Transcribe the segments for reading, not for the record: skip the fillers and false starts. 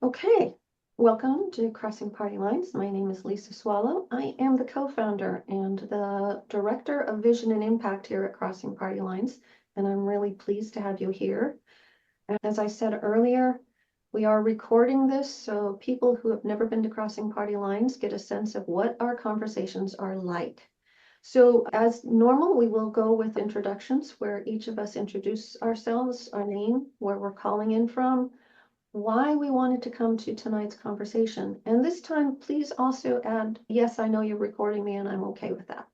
Okay, welcome to Crossing Party Lines. My name is Lisa Swallow. I am the co-founder and the director of Vision and Impact here at Crossing Party Lines, and I'm really pleased to have you here. As I said earlier, we are recording this so people who have never been to Crossing Party Lines get a sense of what our conversations are like. So as normal, we will go with introductions where each of us introduce ourselves, our name, where we're calling in from, why we wanted to come to tonight's conversation. And this time, please also add, yes, I know you're recording me and I'm okay with that.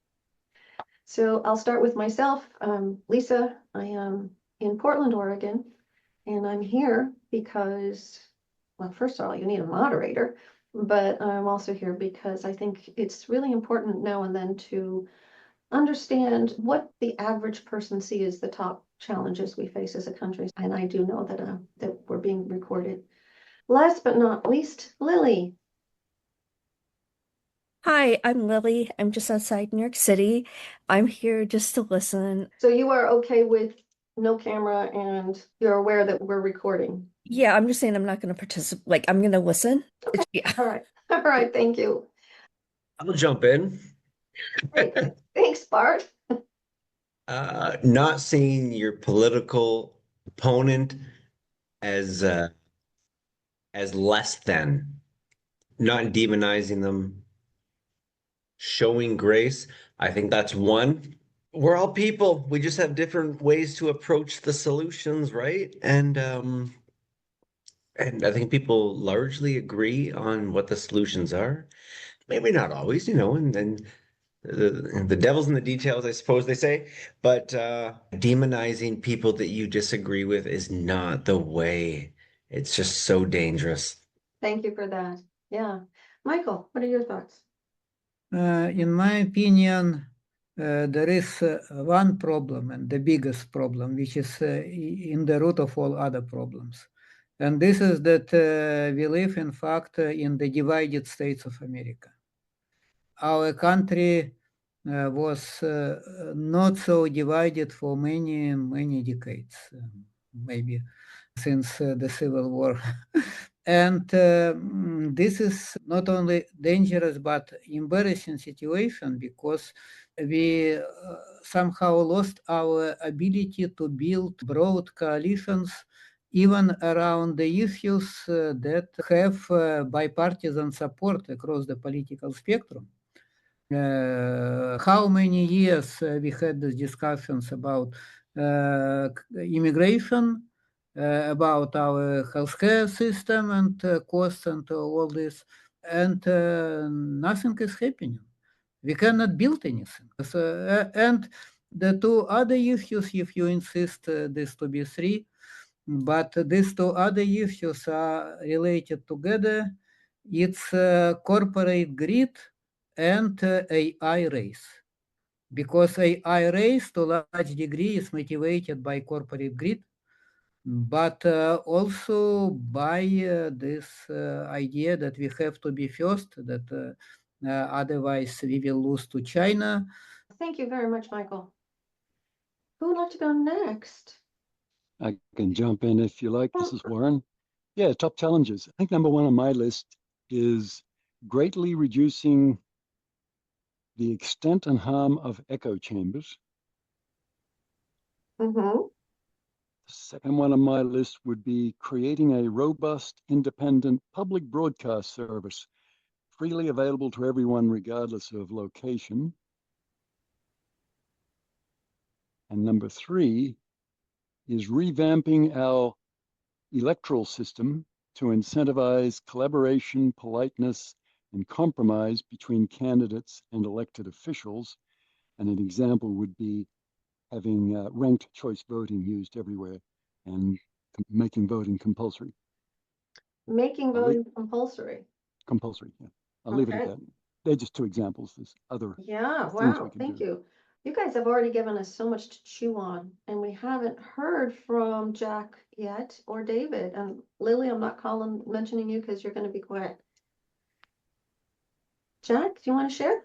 So I'll start with myself. Lisa, I am in Portland, Oregon, and I'm here because, well, first of all, you need a moderator, but I'm also here because I think it's really important now and then to understand what the average person sees as the top challenges we face as a country. And I do know that we're being recorded. Last but not least, Lily. Hi, I'm Lily. I'm just outside New York City. I'm here just to listen. So you are okay with no camera and you're aware that we're recording? Yeah, I'm just saying I'm not going to participate. Like, I'm going to listen. Okay, Yeah. all right. All right, thank you. I'll jump in. Great. Thanks, Bart. Not seeing your political opponent as less than, not demonizing them, showing grace. I think that's one. We're all people. We just have different ways to approach the solutions, right? And I think people largely agree on what the solutions are. Maybe not always, and the devil's in the details, I suppose they say. But demonizing people that you disagree with is not the way. It's just so dangerous. Thank you for that. Yeah. Michael, what are your thoughts? In my opinion, there is one problem, and the biggest problem, which is in the root of all other problems. And this is that we live, in fact, in the divided states of America. Our country was not so divided for many, many decades, maybe since the Civil War. And this is not only dangerous, but embarrassing situation because we somehow lost our ability to build broad coalitions even around the issues that have bipartisan support across the political spectrum. How many years we had these discussions about immigration, about our healthcare system and costs and all this, and nothing is happening. We cannot build anything. So, and the two other issues, if you insist this to be three, but these two other issues are related together. It's corporate greed and AI race. Because AI race to a large degree is motivated by corporate greed, but also by this idea that we have to be first, that otherwise we will lose to China. Thank you very much, Michael. Who would like to go next? I can jump in if you like. This is Warren. Yeah, top challenges. I think number one on my list is greatly reducing the extent and harm of echo chambers. Mm-hmm. The second one on my list would be creating a robust, independent public broadcast service, freely available to everyone regardless of location. And number three is revamping our electoral system to incentivize collaboration, politeness, and compromise between candidates and elected officials. And an example would be having ranked choice voting used everywhere and making voting compulsory. Making voting compulsory. Compulsory, yeah. I'll leave it at Okay. that. They're just two examples. There's other Yeah, things we wow, can thank do. you. You guys have already given us so much to chew on, and we haven't heard from Jack yet or David. And Lily, I'm not mentioning you because you're going to be quiet. Jack, do you want to share?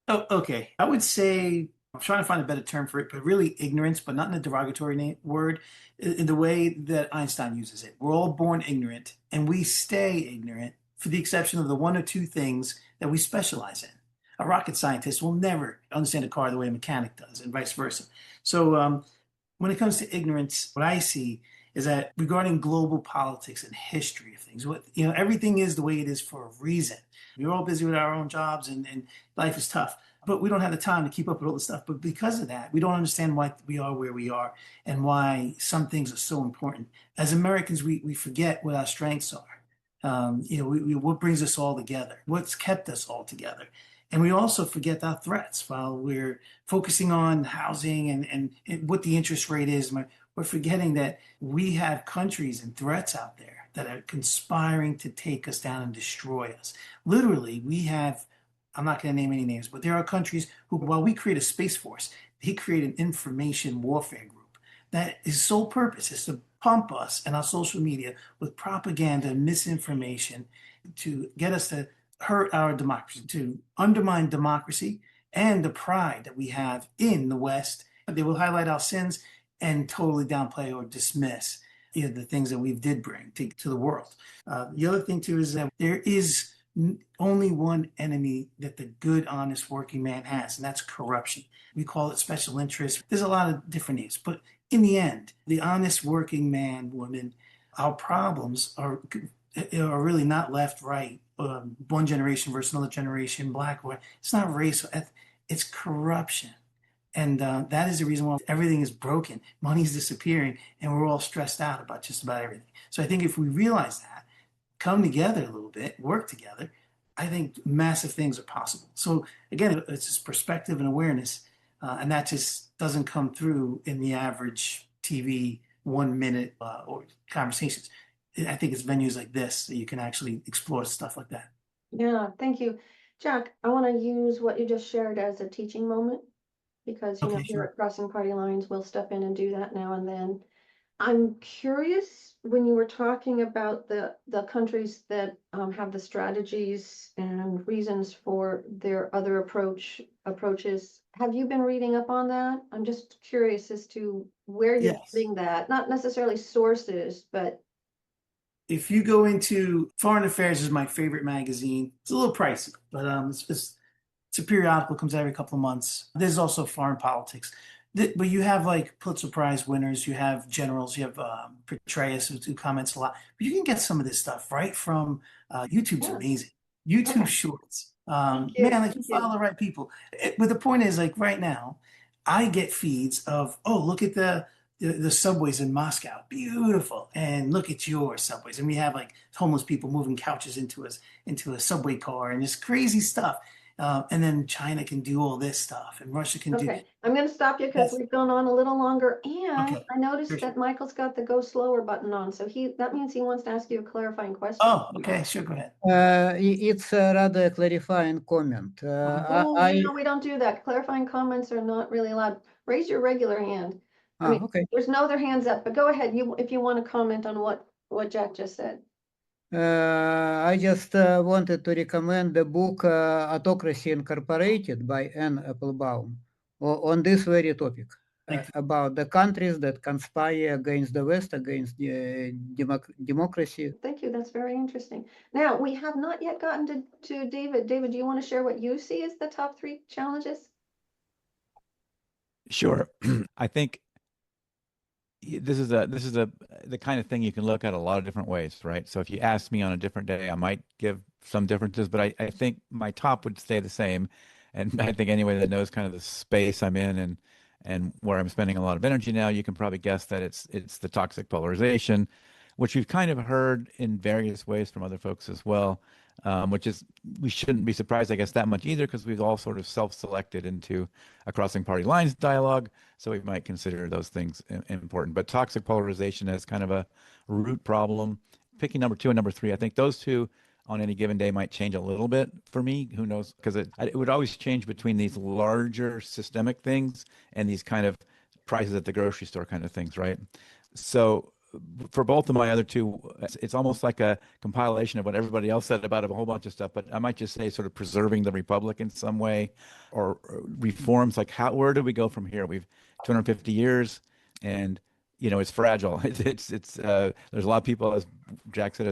Oh, okay. I would say I'm trying to find a better term for it, but really ignorance, but not in a derogatory word, in the way that Einstein uses it. We're all born ignorant and we stay ignorant for the exception of the one or two things that we specialize in. A rocket scientist will never understand a car the way a mechanic does, and vice versa. So when it comes to ignorance, what I see is that regarding global politics and history of things, everything is the way it is for a reason. We're all busy with our own jobs and life is tough, but we don't have the time to keep up with all this stuff. But because of that, we don't understand why we are where we are and why some things are so important. As Americans, we forget what our strengths are. What brings us all together, what's kept us all together. And we also forget our threats while we're focusing on housing and what the interest rate is. We're forgetting that we have countries and threats out there that are conspiring to take us down and destroy us. Literally, we have, I'm not going to name any names, but there are countries who, while we create a space force, they create an information warfare group that his sole purpose is to pump us and our social media with propaganda and misinformation to get us to hurt our democracy, to undermine democracy and the pride that we have in the West. They will highlight our sins and totally downplay or dismiss the things that we did bring to the world. The other thing too is that there is only one enemy that the good, honest working man has, and that's corruption. We call it special interest. There's a lot of different names, but in the end, the honest working man, woman, our problems are really not left, right, one generation versus another generation, black or white. It's not race, it's corruption. And that is the reason why everything is broken, money's disappearing, and we're all stressed out about just about everything. So I think if we realize that, come together a little bit, work together, I think massive things are possible. So again, it's this perspective and awareness, and that just doesn't come through in the average TV 1 minute or conversations. I think it's venues like this that you can actually explore stuff like that. Yeah, thank you. Jack, I want to use what you just shared as a teaching moment because, Okay, here sure. at Crossing Party Lines, we'll step in and do that now and then. I'm curious when you were talking about the countries that have the strategies and reasons for their other approaches. Have you been reading up on that? I'm just curious as to where you're Yes. getting that, not necessarily sources, but If you go into Foreign Affairs is my favorite magazine. It's a little pricey, but it's a periodical, comes out every couple of months. There's also Foreign Politics. But you have like Pulitzer Prize winners, you have generals, you have Petraeus who comments a lot. But you can get some of this stuff right from YouTube's Yeah. amazing. YouTube Okay. Shorts. Thank you. Man, like you Thank you. follow the right people. But the point is, like right now, I get feeds of, oh, look at the subways in Moscow, beautiful, and look at your subways. And we have like homeless people moving couches into a subway car and just crazy stuff. And then China can do all this stuff, and Russia can do. Okay, I'm gonna stop you because Yes. we've gone on a little longer, and Okay. I noticed Sure, that Michael's got the go slower button on, so that means he wants to ask you a clarifying question. Oh, okay, sure, go ahead. It's rather a clarifying comment. Oh, no, we don't do that. Clarifying comments are not really allowed. Raise your regular hand. I mean, okay. there's no other hands up, but go ahead, if you want to comment on what Jack just said. I just wanted to recommend the book Autocracy Incorporated by Anne Applebaum on this very topic Thank you. about the countries that conspire against the West, against democracy. Thank you, that's very interesting. Now, we have not yet gotten to David. David, do you want to share what you see as the top 3 challenges? Sure. I think this is the kind of thing you can look at a lot of different ways, right? So if you ask me on a different day, I might give some differences, but I think my top would stay the same. And I think anyone that knows kind of the space I'm in and where I'm spending a lot of energy now, you can probably guess that it's the toxic polarization, which we've kind of heard in various ways from other folks as well. Which is, we shouldn't be surprised, I guess, that much either, because we've all sort of self-selected into a crossing party lines dialogue. So we might consider those things important. But toxic polarization as kind of a root problem. Picking number 2 and number 3, I think those two on any given day might change a little bit for me. Who knows? Because it would always change between these larger systemic things and these kind of prices at the grocery store kind of things, right? So for both of my other two, it's almost like a compilation of what everybody else said about a whole bunch of stuff. But I might just say sort of preserving the republic in some way, or reforms. Like where do we go from here? We've 250 years, and it's fragile. There's a lot of people, as Jack said,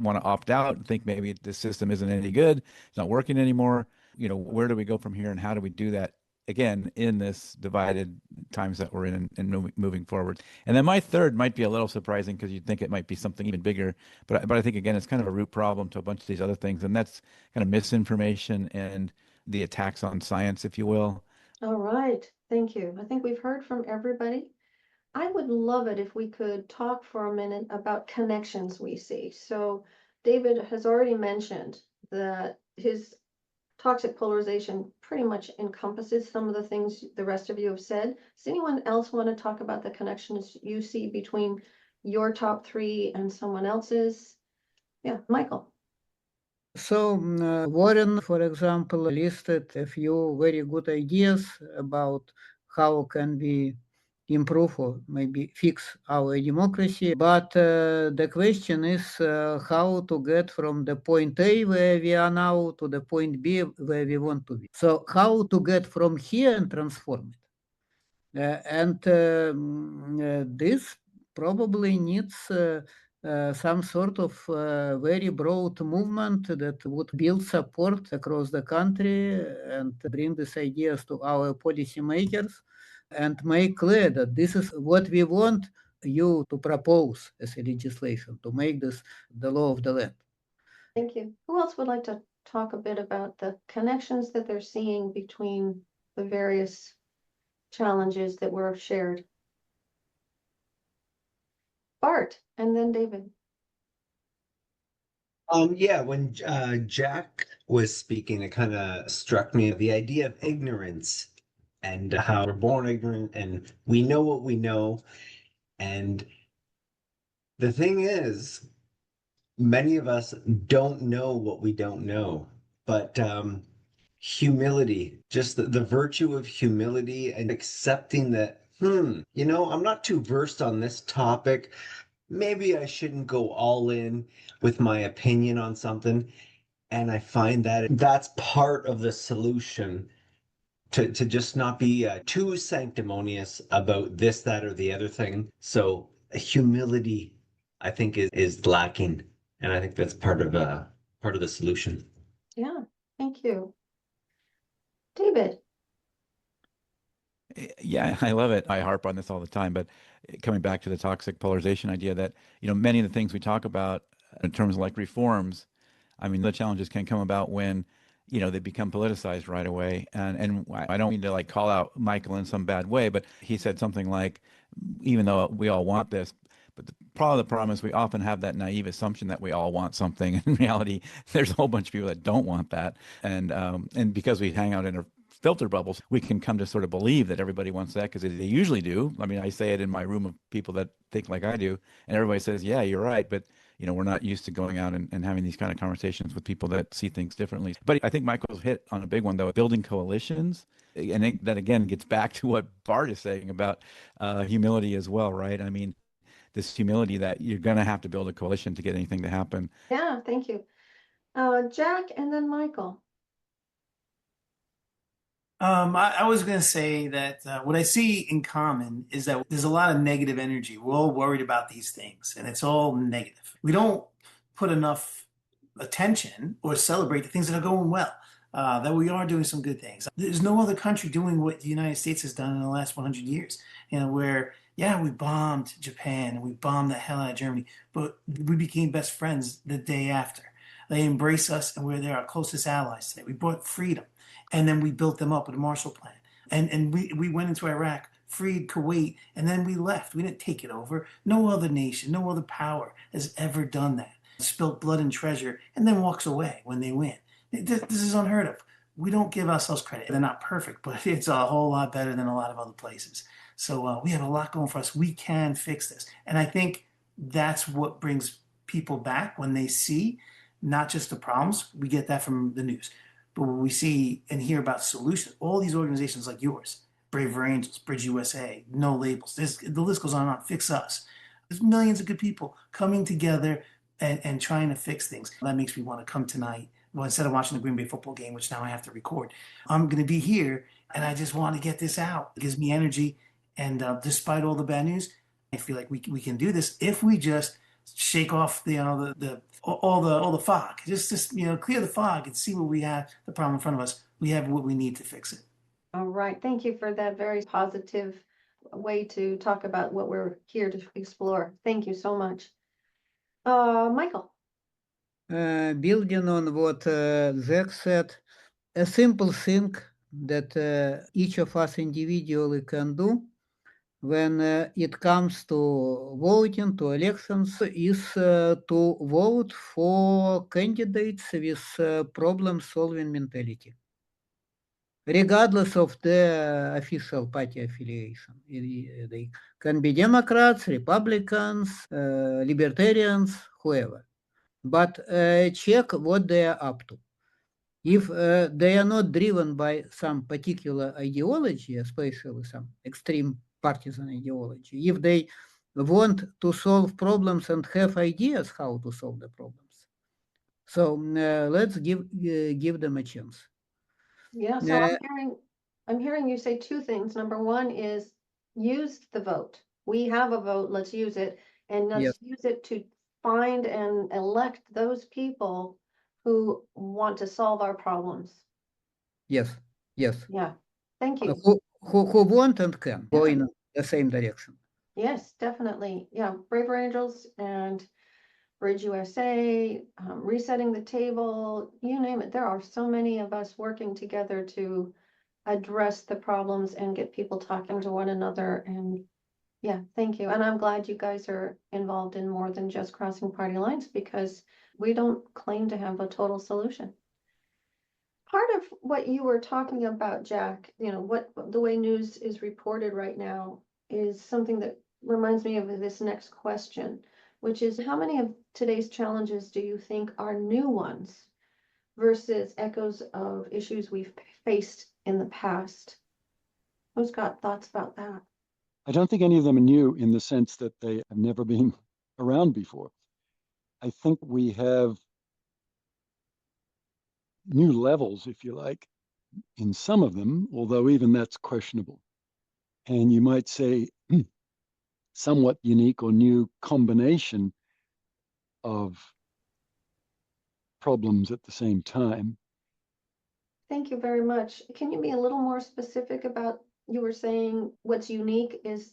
want to opt out and think maybe this system isn't any good, it's not working anymore. Where do we go from here, and how do we do that again in this divided times that we're in, and moving forward? And then my third might be a little surprising, because you'd think it might be something even bigger, but I think again it's kind of a root problem to a bunch of these other things, and that's kind of misinformation and the attacks on science, if you will. All right, thank you. I think we've heard from everybody. I would love it if we could talk for a minute about connections we see. So David has already mentioned that his toxic polarization pretty much encompasses some of the things the rest of you have said. Does anyone else want to talk about the connections you see between your top three and someone else's? Yeah, Michael. So Warren, for example, listed a few very good ideas about how can we improve or maybe fix our democracy. But the question is how to get from the point A where we are now to the point B where we want to be. So how to get from here and transform it. This probably needs some sort of very broad movement that would build support across the country and bring these ideas to our policymakers and make clear that this is what we want you to propose as a legislation to make this the law of the land. Thank you. Who else would like to talk a bit about the connections that they're seeing between the various challenges that were shared? Bart, and then David. Yeah, when Jack was speaking, it kind of struck me the idea of ignorance and how we're born ignorant and we know what we know. And the thing is, many of us don't know what we don't know, but humility, just the virtue of humility and accepting that, I'm not too versed on this topic. Maybe I shouldn't go all in with my opinion on something. And I find that that's part of the solution to just not be too sanctimonious about this, that, or the other thing. So humility, I think, is lacking. And I think that's part of the solution. Yeah, thank you. David. Yeah, I love it. I harp on this all the time, but coming back to the toxic polarization idea that, many of the things we talk about in terms of like reforms, I mean, the challenges can come about when, they become politicized right away. And I don't mean to like call out Michael in some bad way, but he said something like, even though we all want this, but the problem is we often have that naive assumption that we all want something. In reality, there's a whole bunch of people that don't want that. And because we hang out in a filter bubbles, we can come to sort of believe that everybody wants that, because they usually do. I mean, I say it in my room of people that think like I do, and everybody says, yeah, you're right. But, we're not used to going out and having these kind of conversations with people that see things differently. But I think Michael's hit on a big one, though, building coalitions. And that, again, gets back to what Bart is saying about humility as well, right? I mean, this humility that you're going to have to build a coalition to get anything to happen. Yeah, thank you. Jack, and then Michael. I was going to say that what I see in common is that there's a lot of negative energy. We're all worried about these things, and it's all negative. We don't put enough attention or celebrate the things that are going well, that we are doing some good things. There's no other country doing what the United States has done in the last 100 years, where, yeah, we bombed Japan and we bombed the hell out of Germany, but we became best friends the day after. They embrace us, and they're our closest allies today. We brought freedom. And then we built them up with a Marshall Plan. And we went into Iraq, freed Kuwait, and then we left. We didn't take it over. No other nation, no other power has ever done that. Spilt blood and treasure, and then walks away when they win. This is unheard of. We don't give ourselves credit. They're not perfect, but it's a whole lot better than a lot of other places. So we have a lot going for us. We can fix this. And I think that's what brings people back when they see not just the problems. We get that from the news. But when we see and hear about solutions, all these organizations like yours, Braver Angels, Bridge USA, No Labels, the list goes on and on, Fix Us. There's millions of good people coming together and trying to fix things. That makes me want to come tonight. Well, instead of watching the Green Bay football game, which now I have to record, I'm going to be here and I just want to get this out. It gives me energy. And despite all the bad news, I feel like we can do this if we just shake off all the fog. Just clear the fog and see what we have, the problem in front of us. We have what we need to fix it. All right, thank you for that very positive way to talk about what we're here to explore. Thank you so much. Michael. Building on what Zach said, a simple thing that each of us individually can do when it comes to voting, to elections, is to vote for candidates with problem-solving mentality, regardless of their official party affiliation. They can be Democrats, Republicans, Libertarians, whoever. But check what they are up to. If they are not driven by some particular ideology, especially some extreme partisan ideology, if they want to solve problems and have ideas how to solve the problems, so let's give them a chance. Yeah, so I'm hearing you say two things. Number one is use the vote. We have a vote, let's use it, and let's use it to find and elect those people who want to solve our problems. Yes. Yeah, thank you. Who want and can go Yeah. in the same direction. Yes, definitely. Yeah, Braver Angels and Bridge USA, Resetting the Table, you name it. There are so many of us working together to address the problems and get people talking to one another. And yeah, thank you. And I'm glad you guys are involved in more than just crossing party lines, because we don't claim to have a total solution. Part of what you were talking about, Jack, what the way news is reported right now is something that reminds me of this next question, which is how many of today's challenges do you think are new ones versus echoes of issues we've faced in the past? Who's got thoughts about that? I don't think any of them are new in the sense that they have never been around before. I think we have new levels, if you like, in some of them, although even that's questionable. And you might say somewhat unique or new combination of problems at the same time. Thank you very much. Can you be a little more specific about, you were saying what's unique is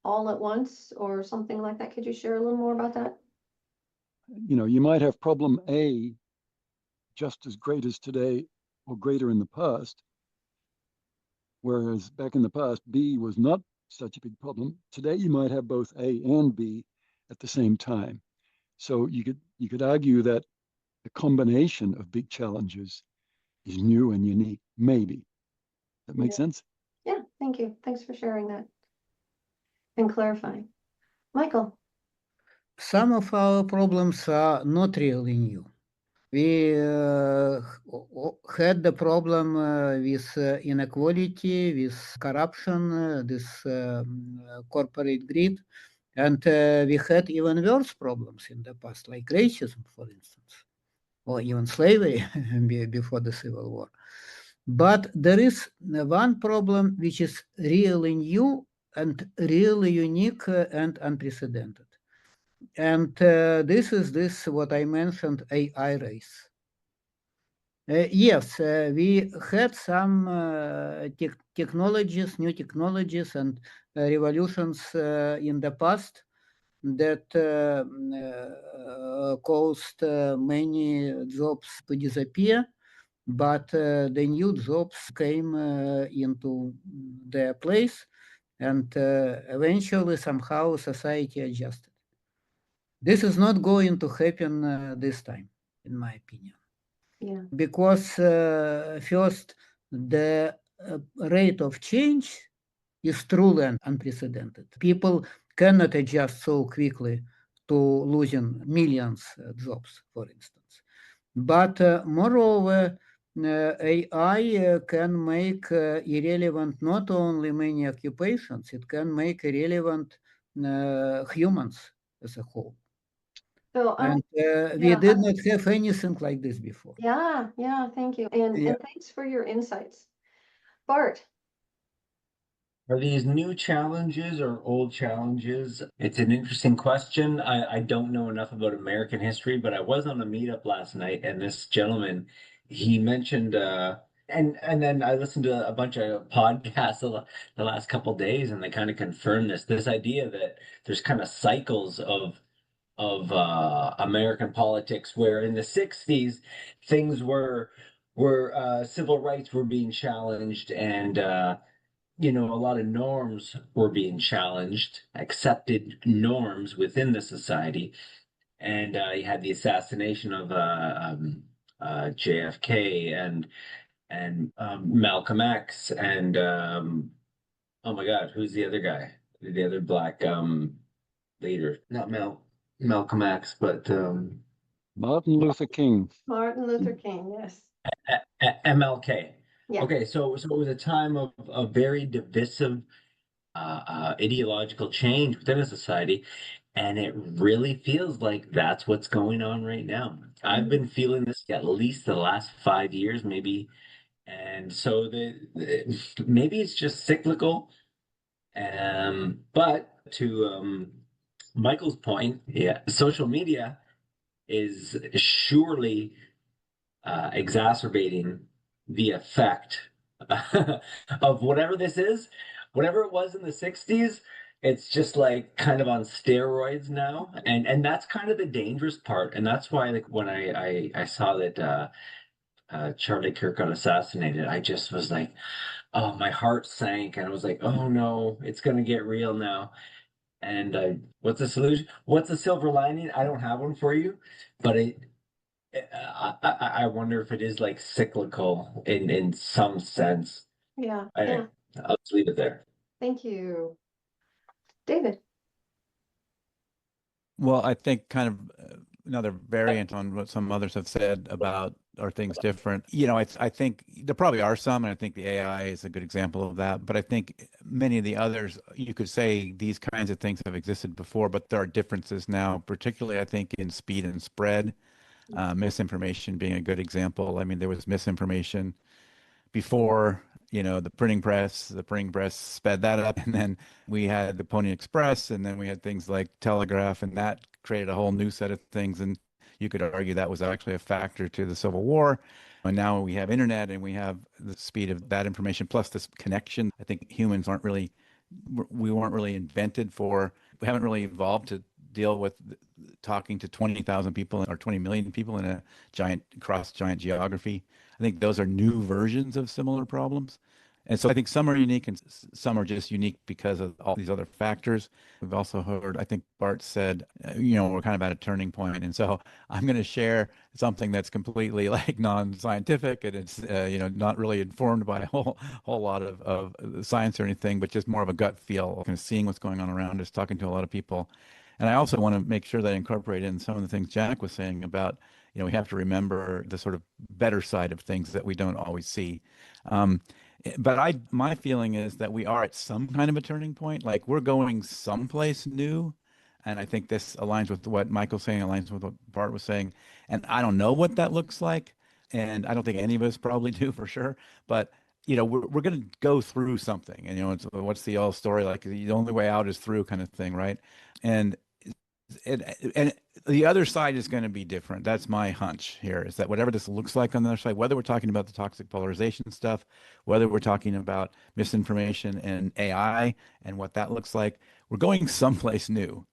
all at once or something like that? Could you share a little more about that? You might have problem A just as great as today or greater in the past, whereas back in the past, B was not such a big problem. Today, you might have both A and B at the same time. So you could argue that the combination of big challenges is new and unique, maybe. That makes sense? Yeah, thank you. Thanks for sharing that and clarifying. Michael. Some of our problems are not really new. We had the problem with inequality, with corruption, this corporate greed, and we had even worse problems in the past, like racism, for instance, or even slavery before the Civil War. But there is one problem which is really new and really unique and unprecedented. And this is what I mentioned, AI race. Yes, we had some technologies, new technologies and revolutions in the past that caused many jobs to disappear, but the new jobs came into their place, and eventually somehow society adjusted. This is not going to happen this time, in my opinion. Yeah. Because first, the rate of change is truly unprecedented. People cannot adjust so quickly to losing millions of jobs, for instance. But moreover, AI can make irrelevant not only many occupations, it can make irrelevant humans as a whole. So, And we yeah, did not have anything like this before. yeah, thank you. And Yeah. thanks for your insights. Bart, Are these new challenges or old challenges? It's an interesting question. I don't know enough about American history, but I was on a meetup last night, and this gentleman, he mentioned and then I listened to a bunch of podcasts the last couple days, and they kind of confirmed this idea that there's kind of cycles of American politics, where in the 60s things were civil rights were being challenged, and a lot of norms were being challenged, accepted norms within the society. And you had the assassination of JFK and Malcolm X and oh my God, who's the other guy? The other black leader? Not Malcolm X, but Martin Luther King. Martin Luther King, yes. MLK. Yeah. Okay, so it was a time of a very divisive ideological change within a society, and it really feels like that's what's going on right now. I've been feeling this at least the last 5 years, maybe, and so maybe it's just cyclical. But to Michael's point, yeah, social media is surely exacerbating the effect of whatever this is, whatever it was in the 60s. It's just like kind of on steroids now, and that's kind of the dangerous part. And that's why, like, when I saw that Charlie Kirk got assassinated, I just was like, oh, my heart sank, and I was like, oh no, it's gonna get real now. And what's the solution? What's the silver lining? I don't have one for you, but I wonder if it is like cyclical in some sense. Yeah. Anyway, I'll just leave it there. Thank you. David. Well, I think kind of another variant on what some others have said about are things different. I think there probably are some, and I think the AI is a good example of that. But I think many of the others, you could say these kinds of things have existed before, but there are differences now, particularly I think in speed and spread. Misinformation being a good example. I mean, there was misinformation before, the printing press. The printing press sped that up, and then we had the Pony Express, and then we had things like telegraph, and that created a whole new set of things. And you could argue that was actually a factor to the Civil War. And now we have internet, and we have the speed of that information plus this connection. I think humans we weren't really invented for, we haven't really evolved to deal with talking to 20,000 people or 20 million people in a giant geography. I think those are new versions of similar problems. And so I think some are unique and some are just unique because of all these other factors. We've also heard, I think Bart said, we're kind of at a turning point. And so I'm going to share something that's completely like non-scientific, and it's, not really informed by a whole lot of science or anything, but just more of a gut feel, kind of seeing what's going on around us, talking to a lot of people. And I also want to make sure that I incorporate in some of the things Jack was saying about, we have to remember the sort of better side of things that we don't always see. But my feeling is that we are at some kind of a turning point. Like, we're going someplace new. And I think this aligns with what Michael's saying, aligns with what Bart was saying. And I don't know what that looks like. And I don't think any of us probably do for sure. But, we're going to go through something. And, what's the old story? Like, the only way out is through, kind of thing, right? And the other side is going to be different. That's my hunch here, is that whatever this looks like on the other side, whether we're talking about the toxic polarization stuff, whether we're talking about misinformation and AI and what that looks like, we're going someplace new.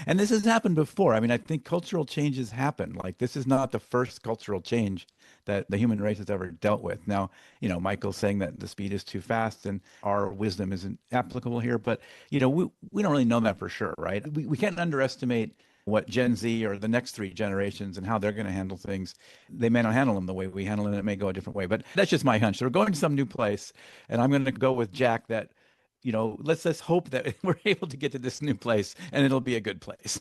And this has happened before. I mean, I think cultural changes happen. Like, this is not the first cultural change that the human race has ever dealt with. Now, Michael's saying that the speed is too fast and our wisdom isn't applicable here, but, we don't really know that for sure, right? We can't underestimate what Gen Z or the next 3 generations and how they're going to handle things. They may not handle them the way we handle them. It may go a different way, but that's just my hunch. So we're going to some new place, and I'm going to go with Jack that, let's just hope that we're able to get to this new place and it'll be a good place.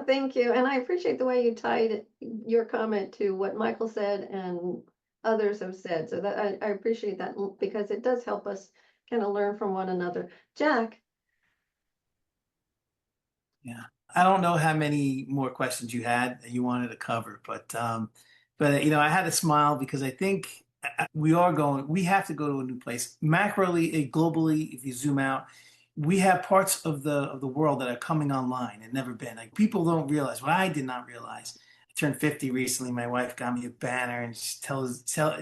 Thank you. And I appreciate the way you tied your comment to what Michael said and others have said. So that I appreciate that, because it does help us kind of learn from one another. Jack. Yeah. I don't know how many more questions you had that you wanted to cover, but you know, I had to smile because I think we have to go to a new place. Macroly, globally, if you zoom out, we have parts of the world that are coming online and never been. Like people don't realize what I did not realize. I turned 50 recently. My wife got me a banner and she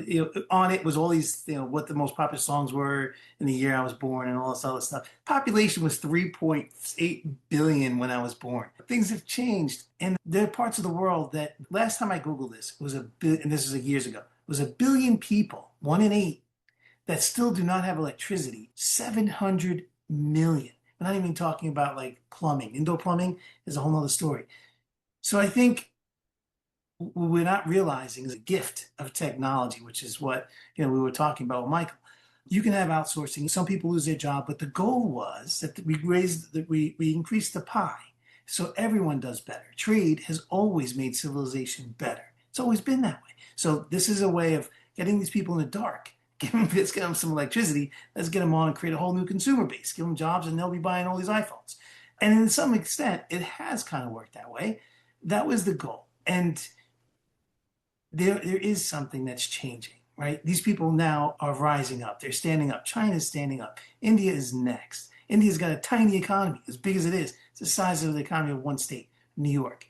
you know, on it was all these, you know, what the most popular songs were in the year I was born and all this other stuff. Population was 3.8 billion when I was born. Things have changed. And there are parts of the world that last time I Googled this was and this was years ago, was 1 billion people, 1 in 8, that still do not have electricity. 700 million. We're not even talking about like plumbing. Indoor plumbing is a whole nother story. So I think what we're not realizing is a gift of technology, which is what, you know, we were talking about with Michael. You can have outsourcing. Some people lose their job, but the goal was that we increased the pie so everyone does better. Trade has always made civilization better. It's always been that way. So this is a way of getting these people in the dark. Let's get them some electricity. Let's get them on and create a whole new consumer base. Give them jobs, and they'll be buying all these iPhones. And in some extent, it has kind of worked that way. That was the goal. And there is something that's changing, right? These people now are rising up. They're standing up. China's standing up. India is next. India's got a tiny economy, as big as it is. It's the size of the economy of one state, New York.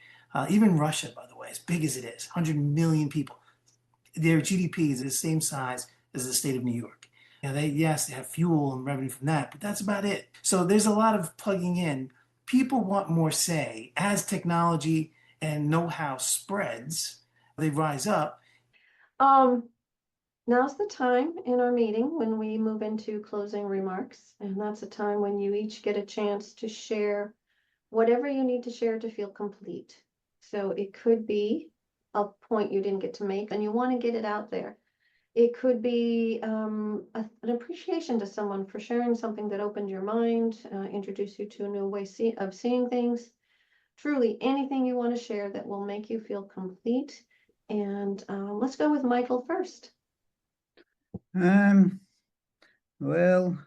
Even Russia, by the way, as big as it is, 100 million people. Their GDP is the same size as the state of New York. Now, yes, they have fuel and revenue from that, but that's about it. So there's a lot of plugging in. People want more say as technology and know-how spreads. They rise up. Now's the time in our meeting when we move into closing remarks, and that's a time when you each get a chance to share whatever you need to share to feel complete. So it could be a point you didn't get to make and you want to get it out there. It could be an appreciation to someone for sharing something that opened your mind, introduce you to a new way of seeing things. Truly anything you want to share that will make you feel complete. And let's go with Michael first. Well,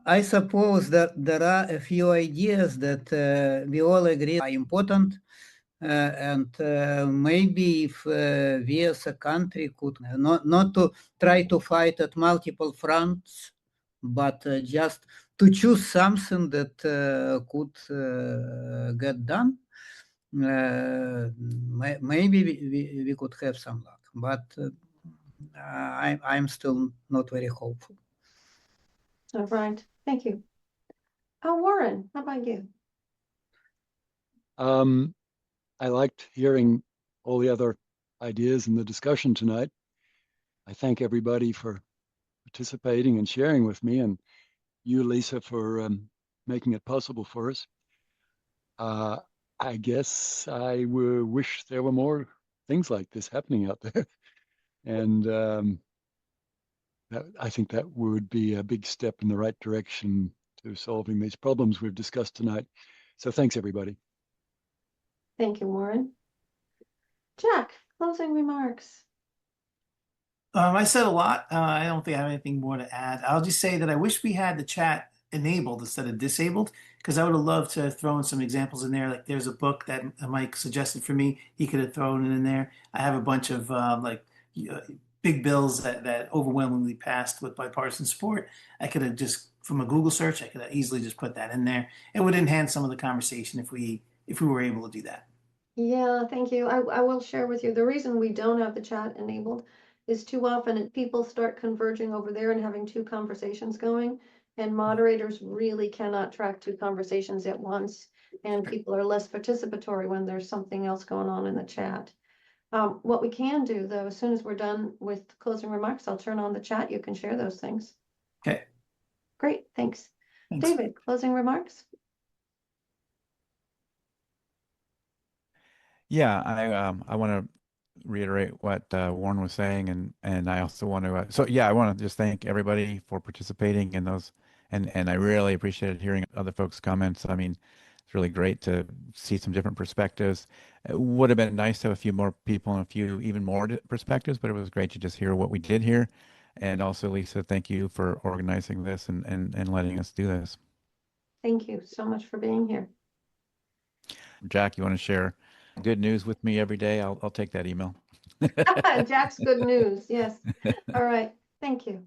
I suppose that there are a few ideas that we all agree are important. And maybe if we as a country could not to try to fight at multiple fronts, but just to choose something that could get done, maybe we could have some luck. But I'm still not very hopeful. All right, thank you. Warren, how about you? I liked hearing all the other ideas in the discussion tonight. I thank everybody for participating and sharing with me, and you, Lisa, for making it possible for us. I guess I wish there were more things like this happening out there. And I think that would be a big step in the right direction to solving these problems we've discussed tonight. So thanks, everybody. Thank you, Warren. Jack, closing remarks. I said a lot. I don't think I have anything more to add. I'll just say that I wish we had the chat enabled instead of disabled, because I would have loved to throw in some examples in there. Like there's a book that Mike suggested for me. He could have thrown it in there. I have a bunch of big bills that overwhelmingly passed with bipartisan support. I could have just, from a Google search, I could have easily just put that in there. It would enhance some of the conversation if we were able to do that. Yeah, thank you. I will share with you. The reason we don't have the chat enabled is too often people start converging over there and having two conversations going, and moderators really cannot track two conversations at once, and people are less participatory when there's something else going on in the chat. What we can do, though, as soon as we're done with closing remarks, I'll turn on the chat. You can share those things. Okay. Great, thanks. Thanks. David, closing remarks? Yeah, I want to reiterate what Warren was saying, and I also want to. I want to just thank everybody for participating in those, and I really appreciated hearing other folks' comments. I mean, it's really great to see some different perspectives. It would have been nice to have a few more people and a few even more perspectives, but it was great to just hear what we did here. And also, Lisa, thank you for organizing this and letting us do this. Thank you so much for being here. Jack, you want to share good news with me every day? I'll take that email. Jack's good news. Yes. All right. Thank you.